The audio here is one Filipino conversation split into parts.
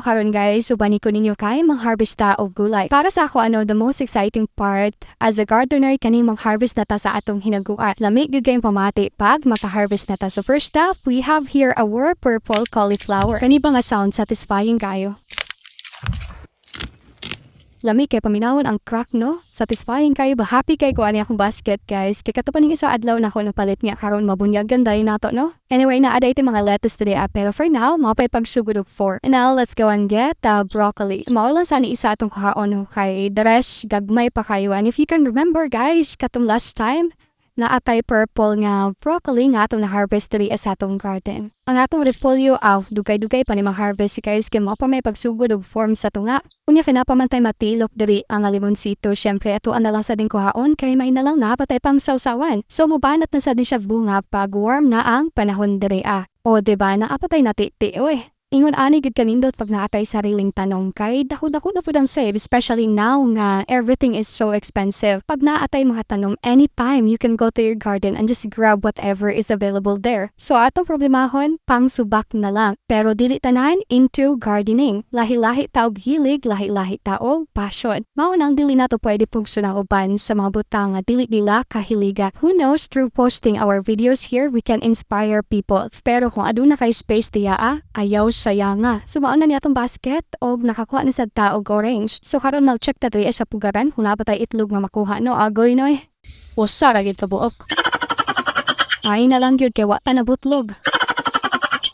Karon guys, ubani ko ninyo kay mangharvesta og gulay. Para sa ako the most exciting part as a gardener kani mangharvest na ta sa atong hinaguan. Lami gyud kay pamati pag maka-harvest na ta. So first up, we have here our purple cauliflower. Kani ba nga sound satisfying kayo? Lami kay paminawon ang crack no. Satisfying kayo ba? Happy kay ko ani akong basket guys. Kay kato pa ning isa adlaw na ako napalit niya karon mabunyagan dayon nato no. Anyway, naada iti mga lettuce today pero for now, mapay pagsugod og 4. And now, let's go and get broccoli. Mao lang sa ni isa atong kahaon no kay the rest gagmay pa kayo. And if you can remember guys, katong last time naatay purple nga broccoli nga atong na-harvest diri sa atong garden. Ang atong repolyo, dugay-dugay pa ni ma-harvest guys kay mao pa may pagsugod og form sa tunga. Unya kinapamantay matilok diri ang limonsito. Syempre ato na lang sa din kuhaon kay may na lang napatay pang sawsawan. So mubanat na sa din siya bunga pag warm na ang panahon diri O diba naapatay na titi Ingon ani gud kanindot pag naatay sariling tanong kay dako-dako na pud ang save especially now nga everything is so expensive. Pag naatay mga tanong anytime you can go to your garden and just grab whatever is available there. So atong problemahon pang subak na lang pero dili tanan into gardening. Lahi-lahi ta og hilig, lahi-lahi ta og passion. Mao nang dili nato pwede pugso na uban sa mga butang nga dili nila kahiliga. Who knows, through posting our videos here we can inspire people. Pero kung aduna kay space diya ayaw saya nga. Sumaon na niya itong basket o nakakuha ni sa taog orange. So karon nag-check na rin sa pugaran kung napatay itlog nga makuha no. Agoy no Usa ra gid kabuok. Ay na lang yun kay wata na butlog.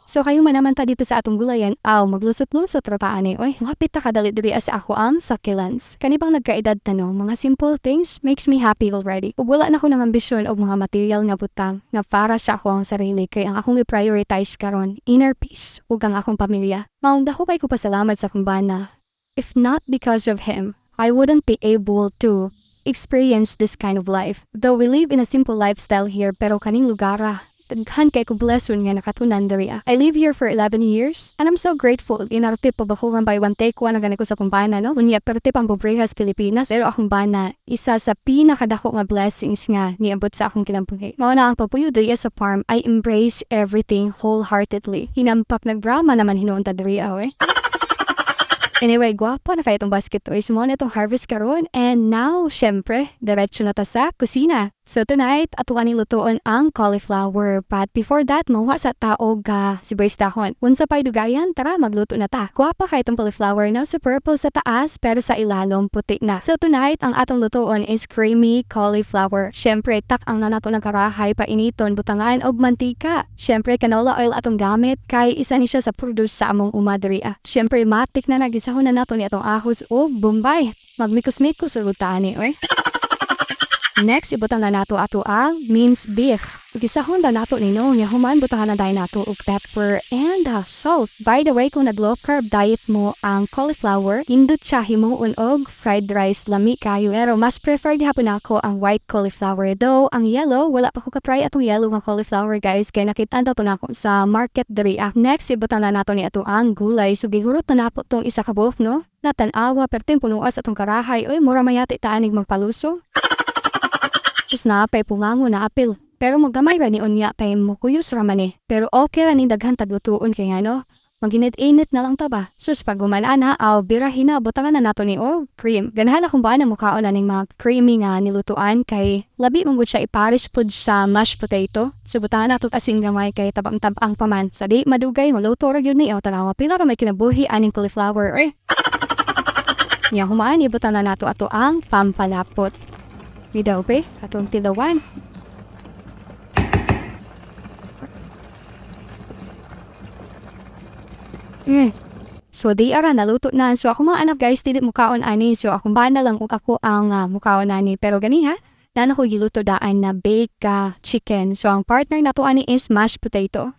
So kayo manaman ta dito sa atong gulayan, maglusot-lusot rataan Wapit ta kadali diri as ako ang succulents. Kani bang nagkaedad tanong, mga simple things makes me happy already. Ug wala na ko ng ambisyon og mga material nga butang nga para sa ako ang sarili kay ang akong i-prioritize karon inner peace ug ang akong pamilya. Maong dako kay ko pasalamat sa akong bana. If not because of him, I wouldn't be able to experience this kind of life. Though we live in a simple lifestyle here, pero kaning lugar taghan kay ko blesson nga nakatunan diri I live here for 11 years and I'm so grateful. Inarte pa ba ko by one take one nga ko sa akong bana no. Unya perti pang pobrehas Pilipinas pero akong bana isa sa pinakadako nga blessings nga niabot sa akong kinabuhi. Mao na ang papuyo diri sa farm. I embrace everything wholeheartedly. Hinampak nagbrama naman hinuon ta diri Anyway, guwapo na kayo itong basket Mo na itong harvest karon. And now, syempre, diretso na ta sa kusina. So tonight, atuan nilutoon ang cauliflower. But before that, mawa sa taog sibuyas dahon. Unsa pa'y dugayan, tara magluto na ta. Guwapa kayo itong cauliflower na sa purple sa taas pero sa ilalom puti na. So tonight, ang atong lutoon is creamy cauliflower. Syempre, tak ang nanato ng karahay painiton, butangan og mantika. Syempre, canola oil atong gamit kay isa ni siya sa produce sa among umadri Syempre, matik na nagisahon na nato ni atong ahos o bombay. Magmikos-mikos ulutani Next, ibutang na nato ato ang minced beef. Gisahon na nato nino, human butangan na dahil nato og pepper and salt. By the way, kung nag-low carb diet mo ang cauliflower, indot siya himuon og fried rice lami kayo. Pero mas preferred hapon ako ang white cauliflower. Though, ang yellow, wala pa ko katry atong yellow nga cauliflower guys. Kaya nakita na to na ako sa market diri Next, ibutang na nato ni ato ang gulay. So, gihurot na napo tong isa ka buhok no? Natanawa, perting punuas atong karahay. Mura mayati taanig magpaluso. Tapos napay pungango na apil. Pero magamay ra ni unya kay mukuyos ra man Pero okay ra ni daghan taglutuon kay ngano. Maginit-init na lang ta ba. Sus pag gumanana birahin na butangan na nato ni cream. Ganahan akong baan na mukhaon na ning mga creamy nga nilutuan kay labi mong siya iparis pud sa mashed potato. So butangan nato kasing gamay kay tabang-tabang paman. Sa di madugay maluto ra gyud ni tanawa pila ra may kinabuhi aning cauliflower Nya humaan ibutan na nato ato ang pampalapot. Video atong tilawan. So di ara naluto na. So ako mga anak guys dili mukaon ani. So akong bana lang ug ako ang mukaon ani. Pero gani na ko giluto daan na baked chicken. So ang partner nato ani is mashed potato.